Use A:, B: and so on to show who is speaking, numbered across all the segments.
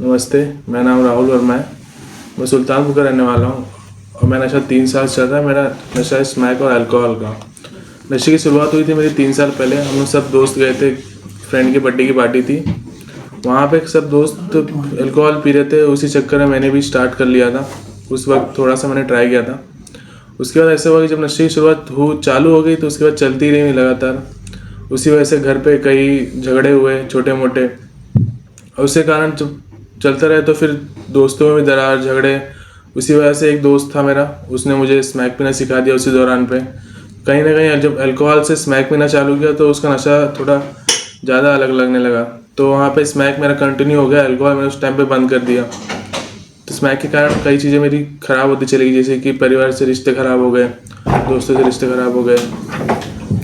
A: नमस्ते, मेरा नाम राहुल वर्मा है। मैं सुल्तानपुर का रहने वाला हूँ और मैं नशा 3 साल से चल रहा है। मेरा नशा है स्मैक और अल्कोहल का। नशे की शुरुआत हुई थी मेरी 3 साल पहले। हम लोग सब दोस्त गए थे, फ्रेंड की बर्थडे की पार्टी थी। वहाँ पे सब दोस्त अल्कोहल पी रहे थे, उसी चक्कर में मैंने भी स्टार्ट कर लिया था। उस वक्त थोड़ा सा मैंने ट्राई किया था। उसके बाद ऐसा हुआ कि जब नशे की शुरुआत चालू हो गई तो उसके बाद चलती ही रही लगातार। उसी वजह से घर पे कई झगड़े हुए छोटे मोटे, और उसके कारण जब चलता रहे तो फिर दोस्तों में भी दरार झगड़े। उसी वजह से एक दोस्त था मेरा, उसने मुझे स्मैक पीना सिखा दिया उसी दौरान पे। कहीं ना कहीं जब अल्कोहल से स्मैक पीना चालू किया तो उसका नशा थोड़ा ज़्यादा अलग लगने लगा। तो वहाँ पे स्मैक मेरा कंटिन्यू हो गया, अल्कोहल मैंने उस टाइम पे बंद कर दिया। तो स्मैक के कारण कई चीज़ें मेरी ख़राब होती चली गई, जैसे कि परिवार से रिश्ते ख़राब हो गए, दोस्तों से रिश्ते ख़राब हो गए,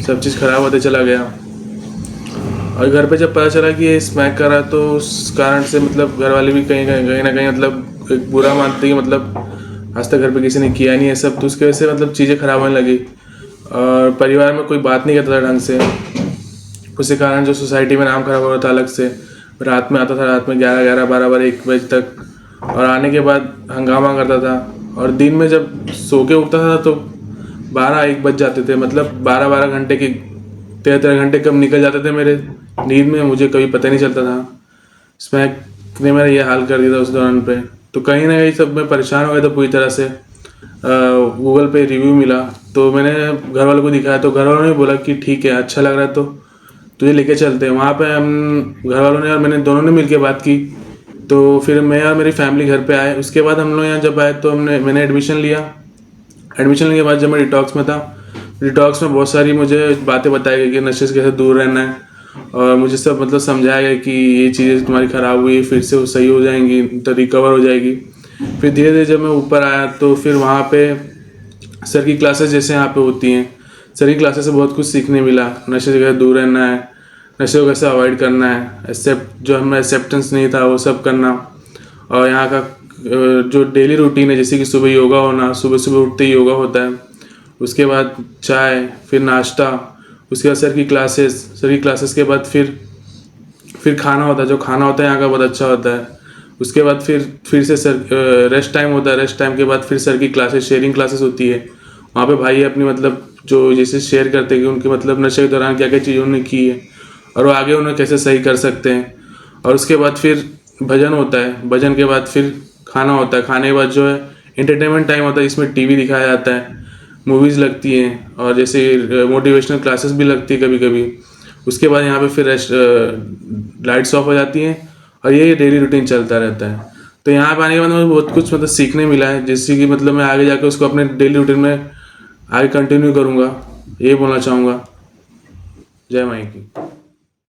A: सब चीज़ ख़राब होते चला गया। और घर पे जब पता चला कि ये स्मैक कर रहा है तो उस कारण से मतलब घर वाले भी कहीं ना कहीं मतलब एक बुरा मानते कि मतलब आज तक घर पे किसी ने किया नहीं है सब, तो उसकी वजह से मतलब चीज़ें खराब होने लगी। और परिवार में कोई बात नहीं करता था ढंग से। उसी कारण जो सोसाइटी में नाम खराब हो रहा था अलग से। रात में आता था, रात में 11 12 1 बजे तक, और आने के बाद हंगामा करता था। और दिन में जब सो के उठता था तो 12 1 बज जाते थे। मतलब 12 12 घंटे की 13 13 घंटे कब निकल जाते थे मेरे नींद में, मुझे कभी पता नहीं चलता था। स्मैक ने मेरा ये हाल कर दिया था उस दौरान पे। तो कहीं ना कहीं सब मैं परेशान हो गया था पूरी तरह से। गूगल पे रिव्यू मिला तो मैंने घर वालों को दिखाया, तो घर वालों ने बोला कि ठीक है, अच्छा लग रहा है तो तुझे लेके चलते हैं। वहाँ पे हम घर वालों ने और मैंने दोनों ने मिलके बात की। तो फिर मैं और मेरी फैमिली घर पे आए। उसके बाद हम लोग यहाँ जब आए तो मैंने एडमिशन लिया। एडमिशन लेने के बाद जब मैं डिटॉक्स में था, डिटॉक्स में बहुत सारी मुझे बातें बताई गई कि नशे से कैसे दूर रहना है। और मुझे सब मतलब समझाया गया कि ये चीज़ें तुम्हारी ख़राब हुई फिर से वो सही हो जाएंगी, तो रिकवर हो जाएगी। फिर धीरे धीरे जब मैं ऊपर आया तो फिर वहाँ पे सर की क्लासेस जैसे यहाँ पे होती हैं, सर की क्लासेस से बहुत कुछ सीखने मिला। नशे से कैसे दूर रहना है, नशे को कैसे अवॉइड करना है, एक्सेप्ट जो हमें एक्सेप्टेंस नहीं था वो सब करना। और यहाँ का जो डेली रूटीन है, जैसे कि सुबह योगा होना, सुबह सुबह उठते ही योगा होता है। उसके बाद चाय, फिर नाश्ता, उसके बाद सर की क्लासेस के बाद फिर खाना होता है। जो खाना होता है यहाँ का बहुत अच्छा होता है। उसके बाद फिर से सर रेस्ट टाइम होता है। रेस्ट टाइम के बाद फिर सर की क्लासेस, शेयरिंग क्लासेस होती है। वहाँ पे भाई अपनी मतलब जो जैसे शेयर करते हैं कि उनके मतलब नशे के दौरान क्या क्या चीज़ उन्होंने की है और वो आगे उन्हें कैसे सही कर सकते हैं। और उसके बाद फिर भजन होता है। भजन के बाद फिर खाना होता है। खाने के बाद जो है एंटरटेनमेंट टाइम होता है, इसमें टीवी दिखाया जाता है, मूवीज़ लगती हैं, और जैसे मोटिवेशनल क्लासेस भी लगती है कभी कभी। उसके बाद यहाँ पे फिर लाइट्स ऑफ हो जाती हैं और ये डेली रूटीन चलता रहता है। तो यहाँ पे आने के बाद मुझे बहुत कुछ मतलब सीखने मिला है, जिससे कि मतलब मैं आगे जाकर उसको अपने डेली रूटीन में आगे कंटिन्यू करूँगा, ये बोलना चाहूँगा। जय माई की।